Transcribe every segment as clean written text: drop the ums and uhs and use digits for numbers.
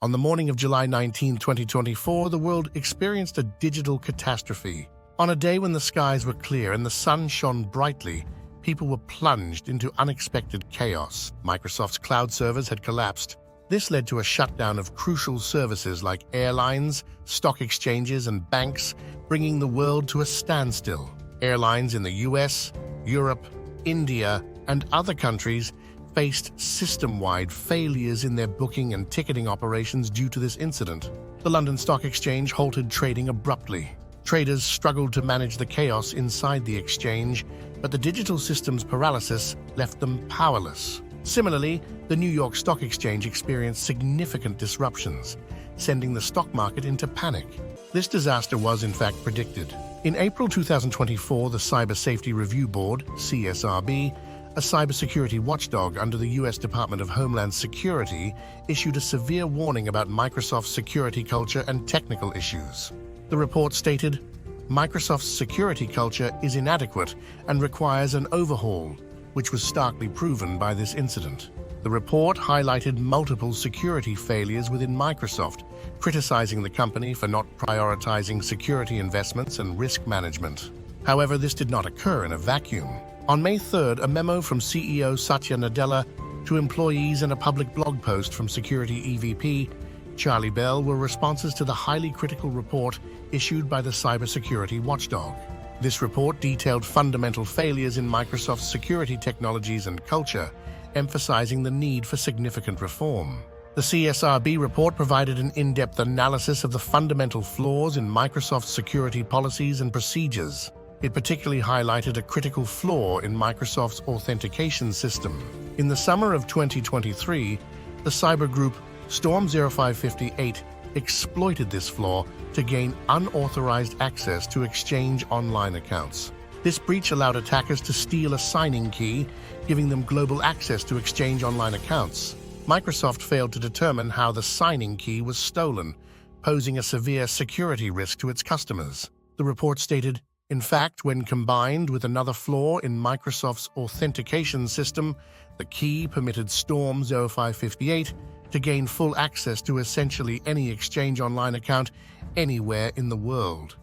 On the morning of July 19, 2024, the world experienced a digital catastrophe. On a day when the skies were clear and the sun shone brightly, people were plunged into unexpected chaos. Microsoft's cloud servers had collapsed. This led to a shutdown of crucial services like airlines, stock exchanges, and banks, bringing the world to a standstill. Airlines in the US, Europe, India, and other countries faced system-wide failures in their booking and ticketing operations due to this incident. The London Stock Exchange halted trading abruptly. Traders struggled to manage the chaos inside the exchange, but the digital system's paralysis left them powerless. Similarly, the New York Stock Exchange experienced significant disruptions, sending the stock market into panic. This disaster was, in fact, predicted. In April 2024, the Cyber Safety Review Board, CSRB, a cybersecurity watchdog under the U.S. Department of Homeland Security, issued a severe warning about Microsoft's security culture and technical issues. The report stated, Microsoft's security culture is inadequate and requires an overhaul, which was starkly proven by this incident. The report highlighted multiple security failures within Microsoft, criticizing the company for not prioritizing security investments and risk management. However, this did not occur in a vacuum. On May 3rd, a memo from CEO Satya Nadella to employees and a public blog post from security EVP Charlie Bell were responses to the highly critical report issued by the cybersecurity watchdog. This report detailed fundamental failures in Microsoft's security technologies and culture, emphasizing the need for significant reform. The CSRB report provided an in-depth analysis of the fundamental flaws in Microsoft's security policies and procedures. It particularly highlighted a critical flaw in Microsoft's authentication system. In the summer of 2023, the cyber group Storm 0558 exploited this flaw to gain unauthorized access to Exchange Online accounts. This breach allowed attackers to steal a signing key, giving them global access to Exchange Online accounts. Microsoft failed to determine how the signing key was stolen, posing a severe security risk to its customers. The report stated, in fact, when combined with another flaw in Microsoft's authentication system, the key permitted Storm 0558 to gain full access to essentially any Exchange Online account anywhere in the world.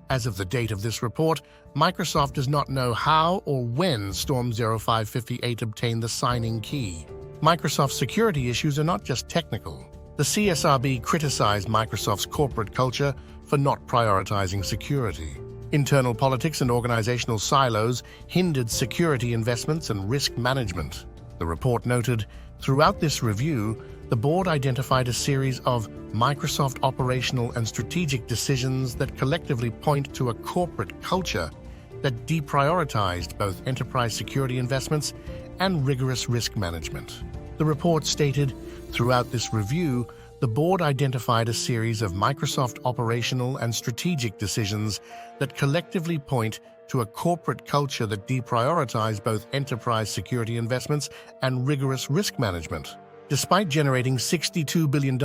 As of the date of this report, Microsoft does not know how or when Storm 0558 obtained the signing key. Microsoft's security issues are not just technical. The CSRB criticized Microsoft's corporate culture for not prioritizing security. Internal politics and organizational silos hindered security investments and risk management. The report noted, throughout this review, the board identified a series of Microsoft operational and strategic decisions that collectively point to a corporate culture that deprioritized both enterprise security investments and rigorous risk management. The report stated, throughout this review, the board identified a series of Microsoft operational and strategic decisions that collectively point to a corporate culture that deprioritized both enterprise security investments and rigorous risk management. Despite generating $62 billion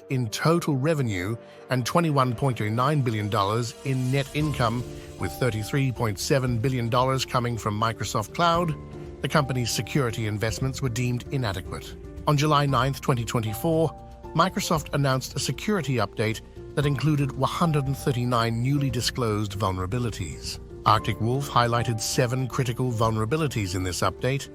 in total revenue and $21.9 billion in net income, with $33.7 billion coming from Microsoft Cloud, the company's security investments were deemed inadequate. On July 9, 2024, Microsoft announced a security update that included 139 newly disclosed vulnerabilities. Arctic Wolf highlighted 7 critical vulnerabilities in this update,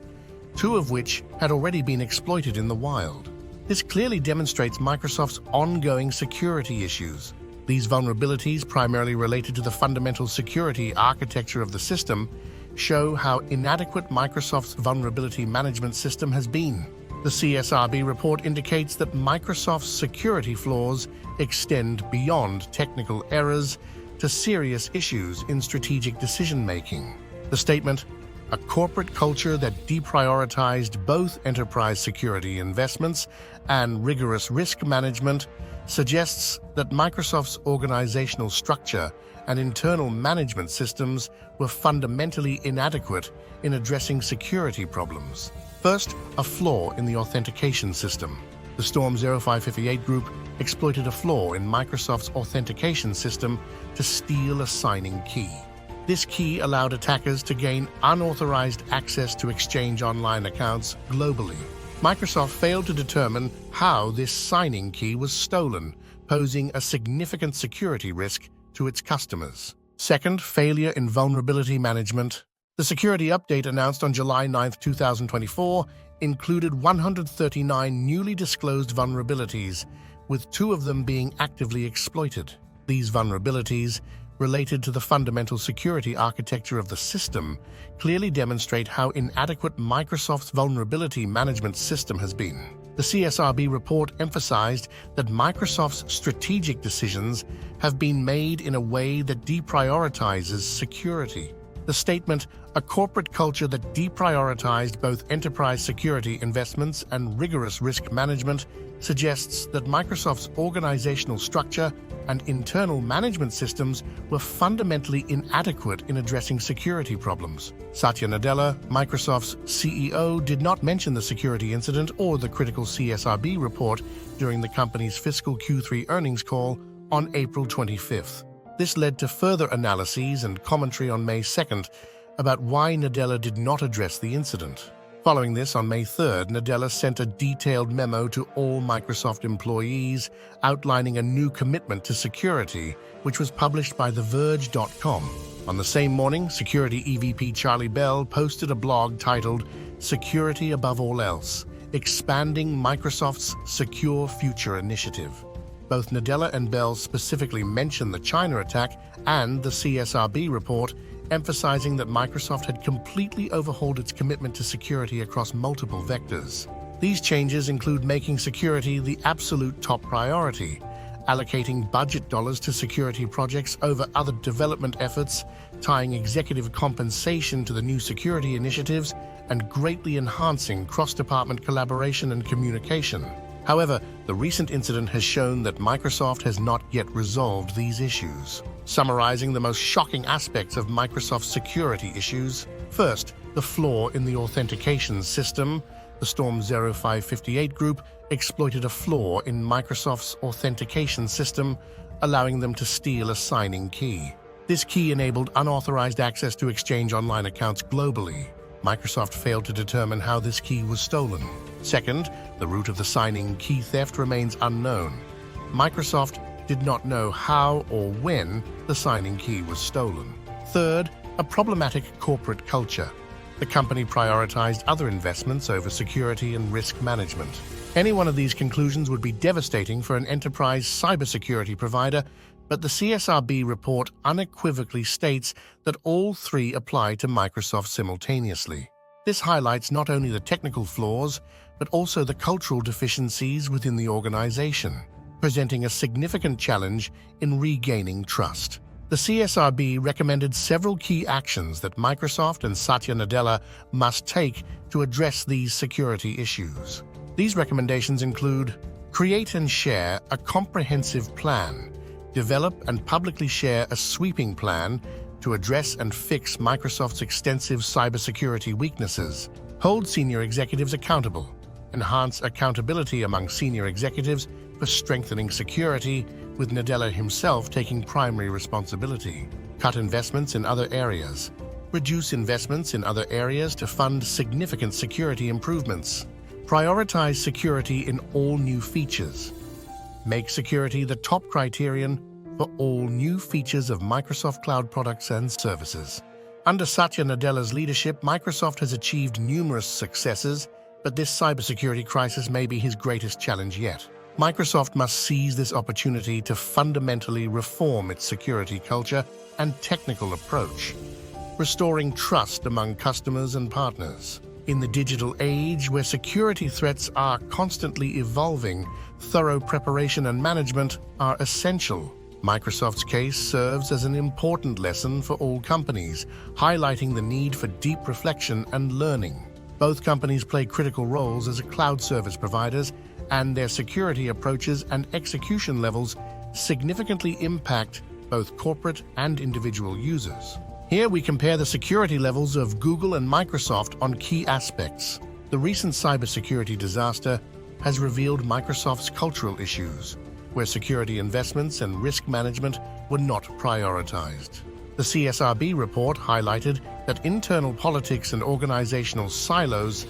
2 of which had already been exploited in the wild. This clearly demonstrates Microsoft's ongoing security issues. These vulnerabilities, primarily related to the fundamental security architecture of the system, show how inadequate Microsoft's vulnerability management system has been. The CSRB report indicates that Microsoft's security flaws extend beyond technical errors to serious issues in strategic decision-making. The statement, a corporate culture that deprioritized both enterprise security investments and rigorous risk management, suggests that Microsoft's organizational structure and internal management systems were fundamentally inadequate in addressing security problems. First, a flaw in the authentication system. The Storm 0558 group exploited a flaw in Microsoft's authentication system to steal a signing key. This key allowed attackers to gain unauthorized access to Exchange Online accounts globally. Microsoft failed to determine how this signing key was stolen, posing a significant security risk to its customers. Second, failure in vulnerability management. The security update announced on July 9, 2024, included 139 newly disclosed vulnerabilities, with 2 of them being actively exploited. These vulnerabilities, related to the fundamental security architecture of the system, clearly demonstrate how inadequate Microsoft's vulnerability management system has been. The CSRB report emphasized that Microsoft's strategic decisions have been made in a way that deprioritizes security. The statement, "A corporate culture that deprioritized both enterprise security investments and rigorous risk management," suggests that Microsoft's organizational structure and internal management systems were fundamentally inadequate in addressing security problems. Satya Nadella, Microsoft's CEO, did not mention the security incident or the critical CSRB report during the company's fiscal Q3 earnings call on April 25th. This led to further analyses and commentary on May 2nd about why Nadella did not address the incident. Following this, on May 3rd, Nadella sent a detailed memo to all Microsoft employees outlining a new commitment to security, which was published by TheVerge.com. On the same morning, Security EVP Charlie Bell posted a blog titled "Security Above All Else: Expanding Microsoft's Secure Future Initiative." Both Nadella and Bell specifically mentioned the China attack and the CSRB report, emphasizing that Microsoft had completely overhauled its commitment to security across multiple vectors. These changes include making security the absolute top priority, allocating budget dollars to security projects over other development efforts, tying executive compensation to the new security initiatives, and greatly enhancing cross-department collaboration and communication. However, the recent incident has shown that Microsoft has not yet resolved these issues. Summarizing the most shocking aspects of Microsoft's security issues. First, the flaw in the authentication system. The Storm 0558 group exploited a flaw in Microsoft's authentication system, allowing them to steal a signing key. This key enabled unauthorized access to Exchange Online accounts globally. Microsoft failed to determine how this key was stolen. Second, the root of the signing key theft remains unknown. Microsoft did not know how or when the signing key was stolen. Third, a problematic corporate culture. The company prioritized other investments over security and risk management. Any one of these conclusions would be devastating for an enterprise cybersecurity provider, but the CSRB report unequivocally states that all 3 apply to Microsoft simultaneously. This highlights not only the technical flaws, but also the cultural deficiencies within the organization, presenting a significant challenge in regaining trust. The CSRB recommended several key actions that Microsoft and Satya Nadella must take to address these security issues. These recommendations include: create and share a comprehensive plan, develop and publicly share a sweeping plan to address and fix Microsoft's extensive cybersecurity weaknesses, hold senior executives accountable, enhance accountability among senior executives for strengthening security, with Nadella himself taking primary responsibility, cut investments in other areas, reduce investments in other areas to fund significant security improvements, prioritize security in all new features, make security the top criterion for all new features of Microsoft Cloud products and services. Under Satya Nadella's leadership, Microsoft has achieved numerous successes, but this cybersecurity crisis may be his greatest challenge yet. Microsoft must seize this opportunity to fundamentally reform its security culture and technical approach, restoring trust among customers and partners. In the digital age, where security threats are constantly evolving, thorough preparation and management are essential. Microsoft's case serves as an important lesson for all companies, highlighting the need for deep reflection and learning. Both companies play critical roles as cloud service providers, and their security approaches and execution levels significantly impact both corporate and individual users. Here we compare the security levels of Google and Microsoft on key aspects. The recent cybersecurity disaster has revealed Microsoft's cultural issues, where security investments and risk management were not prioritized. The CSRB report highlighted that internal politics and organizational silos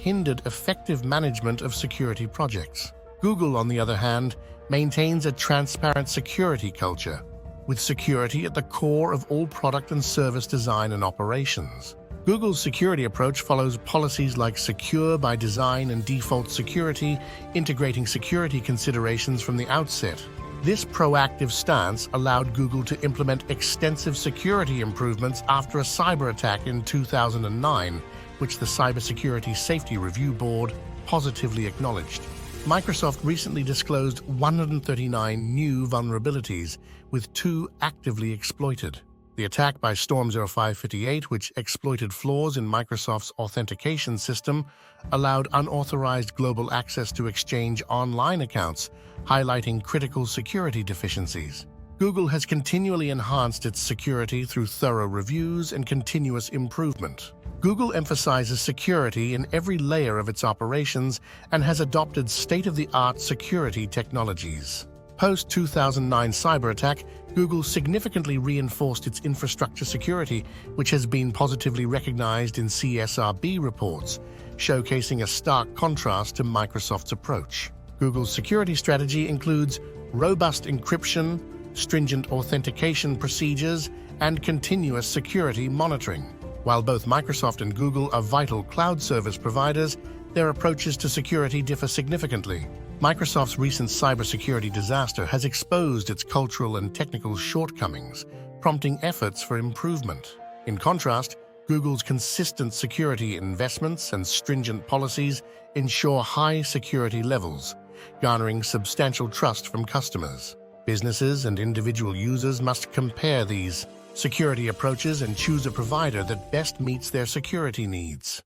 hindered effective management of security projects. Google, on the other hand, maintains a transparent security culture, with security at the core of all product and service design and operations. Google's security approach follows policies like secure by design and default security, integrating security considerations from the outset. This proactive stance allowed Google to implement extensive security improvements after a cyber attack in 2009, which the Cybersecurity Safety Review Board positively acknowledged. Microsoft recently disclosed 139 new vulnerabilities, with 2 actively exploited. The attack by Storm 0558, which exploited flaws in Microsoft's authentication system, allowed unauthorized global access to Exchange online accounts, highlighting critical security deficiencies. Google has continually enhanced its security through thorough reviews and continuous improvement. Google emphasizes security in every layer of its operations and has adopted state-of-the-art security technologies. Post-2009 cyber attack, Google significantly reinforced its infrastructure security, which has been positively recognized in CSRB reports, showcasing a stark contrast to Microsoft's approach. Google's security strategy includes robust encryption, stringent authentication procedures, and continuous security monitoring. While both Microsoft and Google are vital cloud service providers, their approaches to security differ significantly. Microsoft's recent cybersecurity disaster has exposed its cultural and technical shortcomings, prompting efforts for improvement. In contrast, Google's consistent security investments and stringent policies ensure high security levels, garnering substantial trust from customers. Businesses and individual users must compare these security approaches and choose a provider that best meets their security needs.